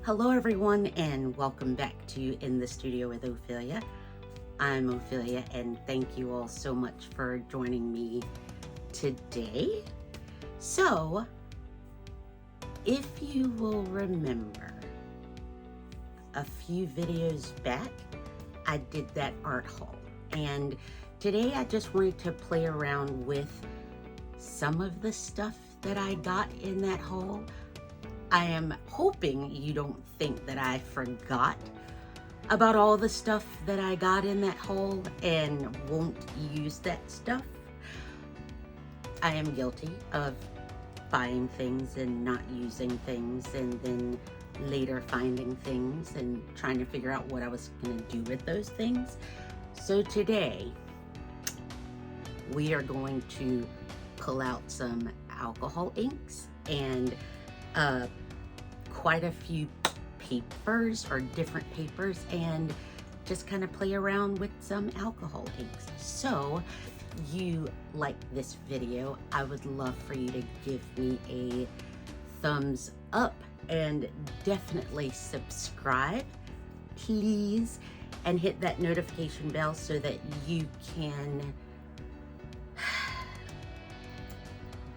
Hello everyone and welcome back to In the Studio with Ophelia. I'm Ophelia and thank you all so much for joining me today. So, if you will remember, a few videos back, I did that art haul. And today I just wanted to play around with some of the stuff that I got in that haul. I am hoping you don't think that I forgot about all the stuff that I got in that haul and won't use that stuff. I am guilty of buying things and not using things and then later finding things and trying to figure out what I was going to do with those things. So today we are going to pull out some alcohol inks and quite a few papers or different papers and just kind of play around with some alcohol inks. So if you like this video, I would love for you to give me a thumbs up and definitely subscribe, please, and hit that notification bell so that you can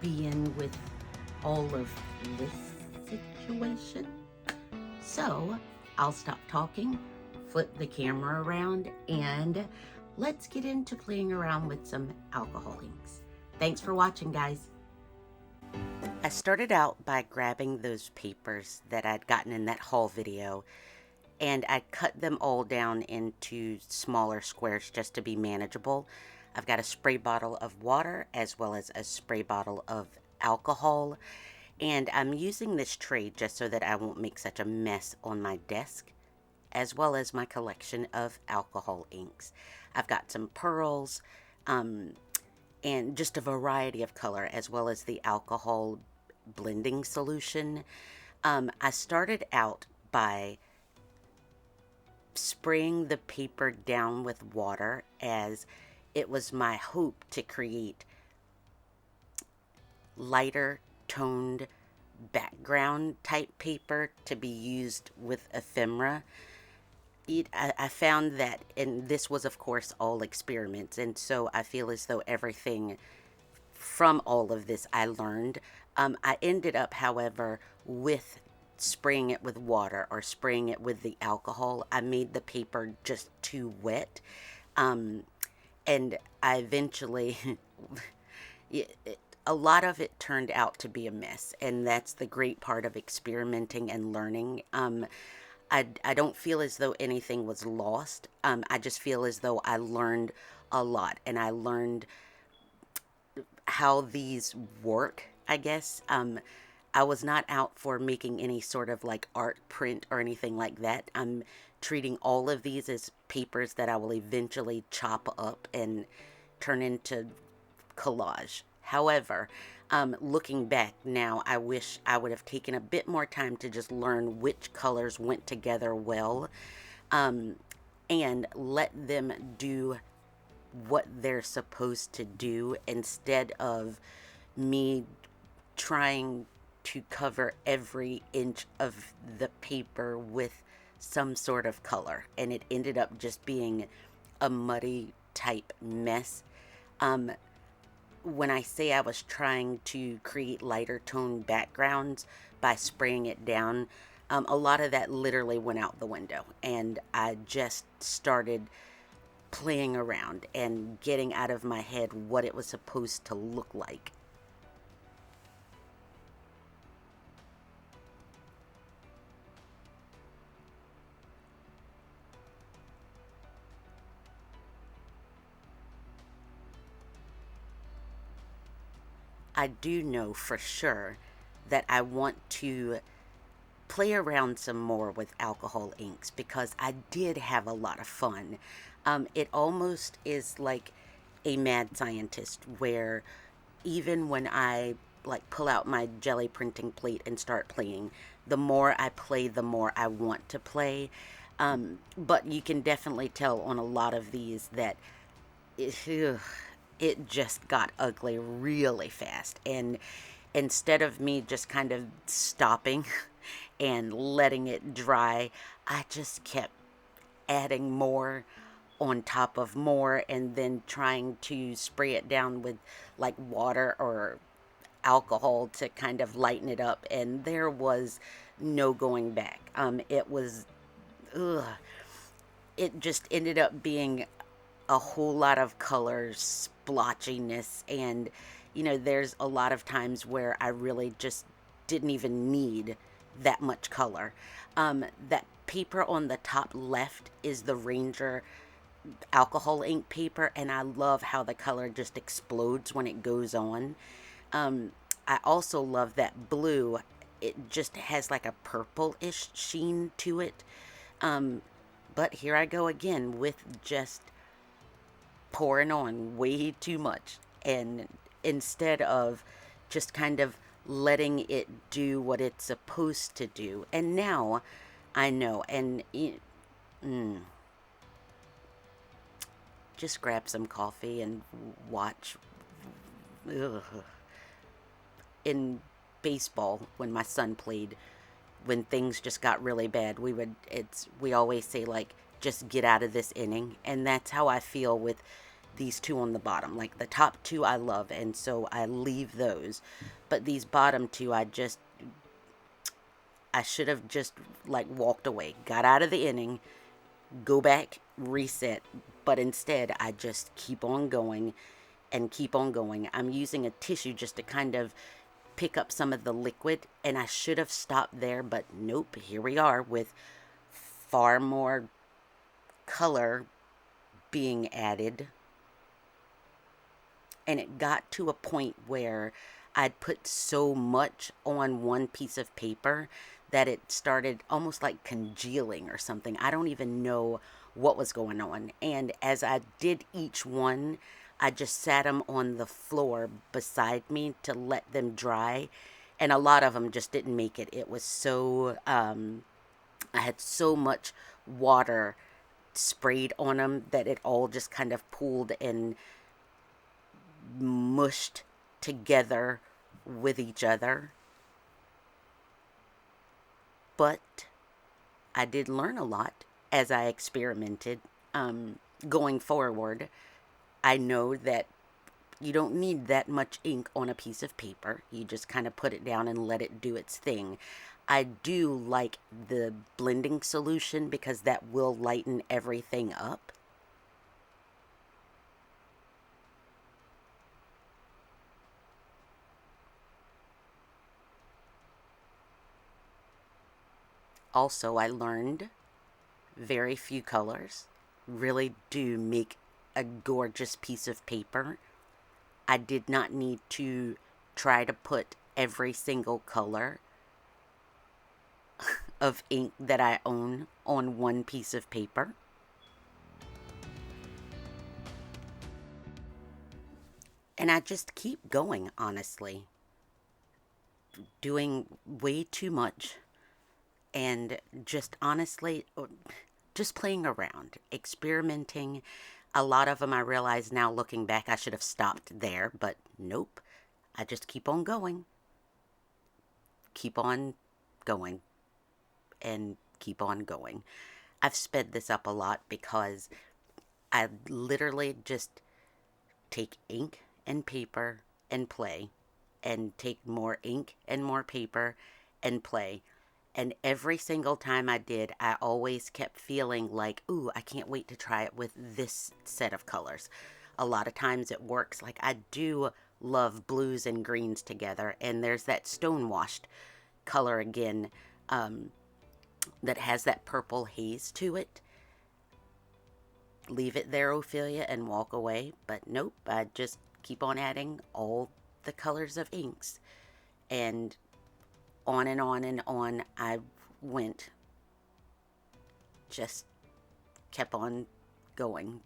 be in with all of this situation. So I'll stop talking, flip the camera around, and let's get into playing around with some alcohol inks. Thanks for watching, guys. I started out by grabbing those papers that I'd gotten in that haul video, and I cut them all down into smaller squares just to be manageable. I've got a spray bottle of water as well as a spray bottle of alcohol. And I'm using this tray just so that I won't make such a mess on my desk, as well as my collection of alcohol inks. I've got some pearls, and just a variety of color, as well as the alcohol blending solution. I started out by spraying the paper down with water, as it was my hope to create lighter toned background type paper to be used with ephemera. I found that, and this was of course all experiments, and so I feel as though everything from all of this I learned. I ended up, however, with spraying it with water or spraying it with the alcohol. I made the paper just too wet, and I eventually a lot of it turned out to be a mess, and that's the great part of experimenting and learning. I don't feel as though anything was lost. I just feel as though I learned a lot, and I learned how these work, I guess. I was not out for making any sort of like art print or anything like that. I'm treating all of these as papers that I will eventually chop up and turn into collage. However, looking back now, I wish I would have taken a bit more time to just learn which colors went together well, and let them do what they're supposed to do instead of me trying to cover every inch of the paper with some sort of color. And it ended up just being a muddy type mess. When I say I was trying to create lighter tone backgrounds by spraying it down, a lot of that literally went out the window, and I just started playing around and getting out of my head what it was supposed to look like. I do know for sure that I want to play around some more with alcohol inks because I did have a lot of fun. It almost is like a mad scientist, where even when I like pull out my jelly printing plate and start playing, the more I play, the more I want to play. But you can definitely tell on a lot of these that it just got ugly really fast. And instead of me just kind of stopping and letting it dry, I just kept adding more on top of more and then trying to spray it down with like water or alcohol to kind of lighten it up, and there was no going back. It was, ugh, it just ended up being a whole lot of color splotchiness, and there's a lot of times where I really just didn't even need that much color. That paper on the top left is the Ranger alcohol ink paper, and I love how the color just explodes when it goes on. I also love that blue. It just has like a purple-ish sheen to it. But here I go again with just pouring on way too much, and instead of just kind of letting it do what it's supposed to do. And now I know, and just grab some coffee and watch. Ugh. In baseball, when my son played, when things just got really bad, we always say, like, just get out of this inning. And that's how I feel with these two on the bottom. Like, the top two I love, and so I leave those. But these bottom two, I should have just, like, walked away, got out of the inning, go back, reset. But instead, I just keep on going and keep on going. I'm using a tissue just to kind of pick up some of the liquid, and I should have stopped there, but nope, here we are with far more color being added. And it got to a point where I'd put so much on one piece of paper that it started almost like congealing or something. I don't even know what was going on. And as I did each one, I just sat them on the floor beside me to let them dry. And a lot of them just didn't make it. It was so, I had so much water sprayed on them that it all just kind of pooled and mushed together with each other. But I did learn a lot as I experimented. Going forward, I know that you don't need that much ink on a piece of paper. You just kind of put it down and let it do its thing. I do like the blending solution because that will lighten everything up. Also, I learned very few colors really do make a gorgeous piece of paper. I did not need to try to put every single color of ink that I own on one piece of paper. And I just keep going, honestly. Doing way too much. And just honestly, just playing around, experimenting. A lot of them I realize now, looking back, I should have stopped there, but nope. I just keep on going. Keep on going. And keep on going. I've sped this up a lot because I literally just take ink and paper and play, and take more ink and more paper and play. And every single time I did, I always kept feeling like, ooh, I can't wait to try it with this set of colors. A lot of times it works. Like, I do love blues and greens together. And there's that stone-washed color again that has that purple haze to it. Leave it there, Ophelia, and walk away. But nope, I just keep on adding all the colors of inks. And on and on and on I went. Just kept on going.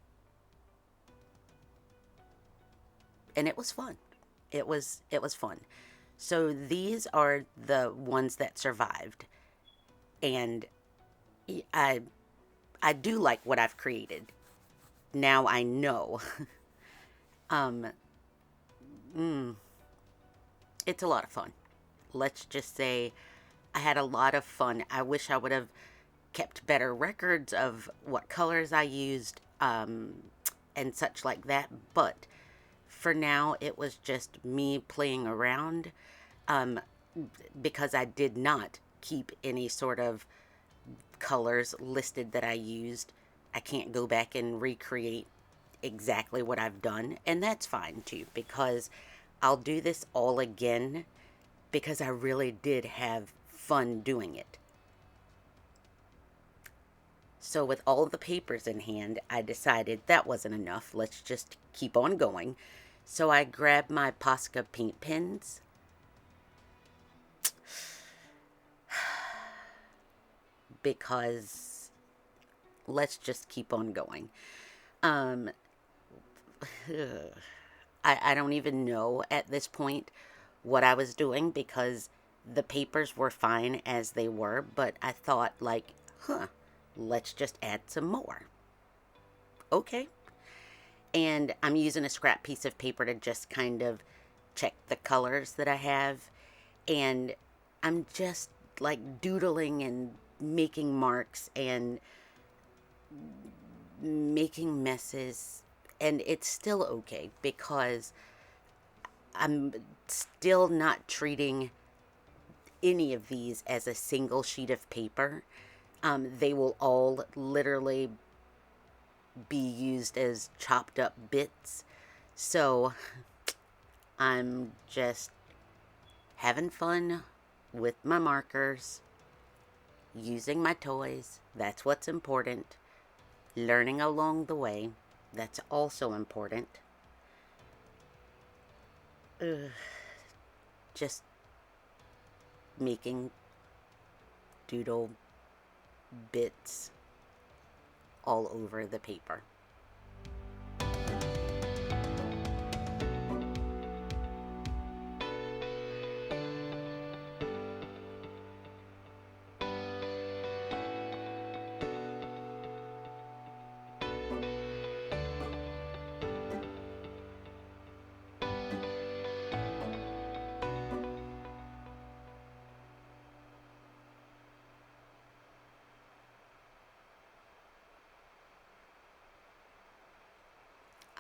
And it was fun. It was fun. So these are the ones that survived. And I do like what I've created. Now I know. It's a lot of fun. Let's just say I had a lot of fun. I wish I would have kept better records of what colors I used and such like that, but for now it was just me playing around um, because I did not keep any sort of colors listed that I used. I can't go back and recreate exactly what I've done, and that's fine too, because I'll do this all again because I really did have fun doing it. So with all the papers in hand, I decided that wasn't enough. Let's just keep on going. So I grabbed my Posca paint pens. Because let's just keep on going. Um, I don't even know at this point what I was doing because the papers were fine as they were, but I thought, like, let's just add some more. Okay. And I'm using a scrap piece of paper to just kind of check the colors that I have. And I'm just like doodling and making marks and making messes. And it's still okay because I'm still not treating any of these as a single sheet of paper. They will all literally be used as chopped up bits. So I'm just having fun with my markers, using my toys. That's what's important. Learning along the way. That's also important. Just making doodle bits all over the paper.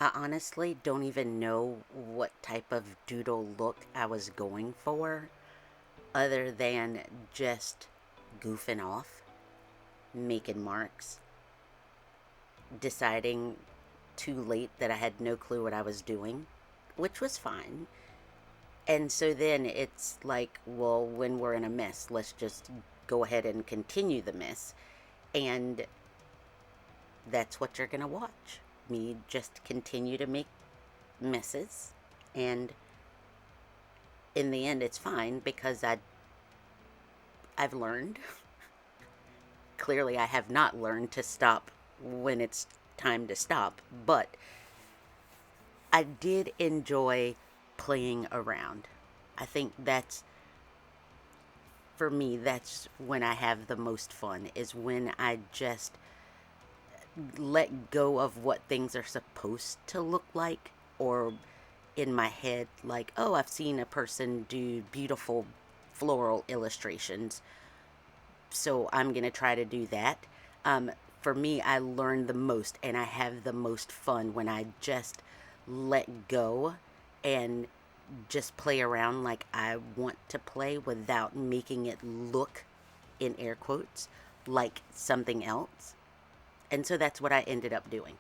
I honestly don't even know what type of doodle look I was going for, other than just goofing off, making marks, deciding too late that I had no clue what I was doing, which was fine. And so then it's like, well, when we're in a mess, let's just go ahead and continue the mess. And that's what you're going to watch. Me just continue to make messes. And in the end, it's fine because I've learned. Clearly, I have not learned to stop when it's time to stop. But I did enjoy playing around. I think that's, for me, that's when I have the most fun, is when I just let go of what things are supposed to look like, or in my head, like, oh, I've seen a person do beautiful floral illustrations, so I'm going to try to do that. For me, I learn the most and I have the most fun when I just let go and just play around like I want to play without making it look, in air quotes, like something else. And so that's what I ended up doing.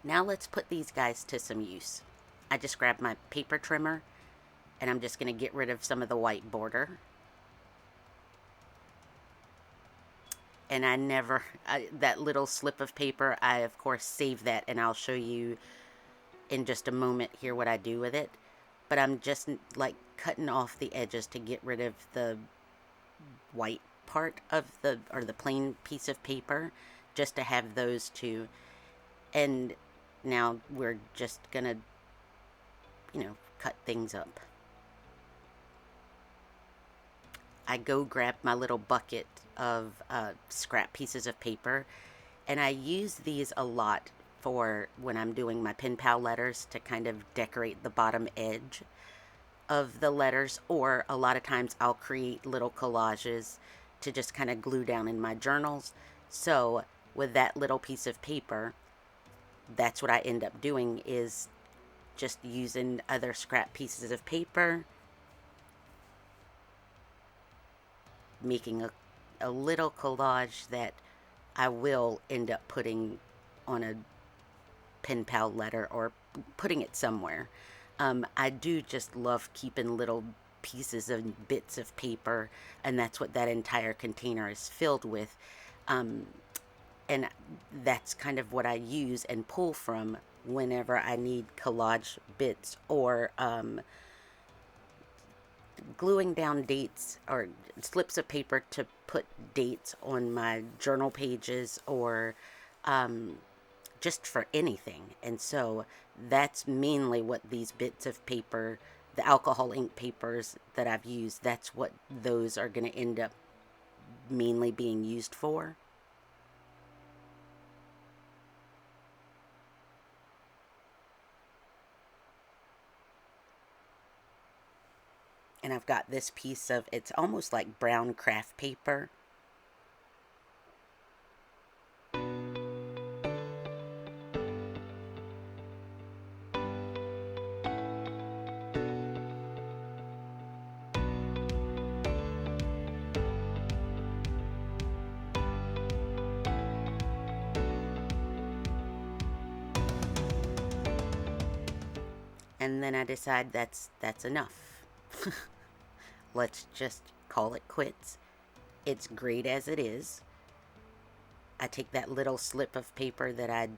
Now let's put these guys to some use. I just grabbed my paper trimmer and I'm just going to get rid of some of the white border. And that little slip of paper, I of course save that and I'll show you in just a moment here what I do with it. But I'm just like cutting off the edges to get rid of the white part of the plain piece of paper, just to have those two. And now we're just gonna, cut things up. I go grab my little bucket of scrap pieces of paper, and I use these a lot for when I'm doing my pen pal letters to kind of decorate the bottom edge of the letters, or a lot of times I'll create little collages to just kind of glue down in my journals. So with that little piece of paper, that's what I end up doing, is just using other scrap pieces of paper, making a little collage that I will end up putting on a pen pal letter or putting it somewhere. I do just love keeping little pieces and bits of paper, and that's what that entire container is filled with. And that's kind of what I use and pull from whenever I need collage bits, or gluing down dates or slips of paper to put dates on my journal pages, or just for anything. And so that's mainly what these bits of paper, the alcohol ink papers that I've used, that's what those are going to end up mainly being used for. And I've got this piece of, it's almost like brown craft paper. And then I decide that's enough. Let's just call it quits. It's great as it is. I take that little slip of paper that I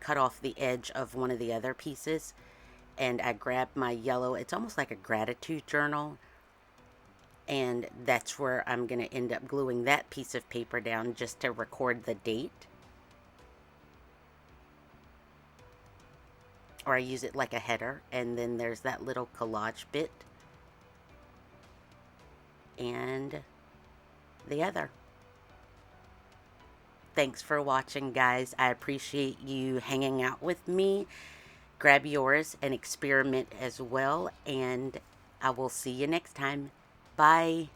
cut off the edge of one of the other pieces, and I grab my yellow, it's almost like a gratitude journal, and that's where I'm going to end up gluing that piece of paper down just to record the date. Or I use it like a header, and then there's that little collage bit and the other. Thanks for watching, guys. I appreciate you hanging out with me. Grab yours and experiment as well, and I will see you next time. Bye.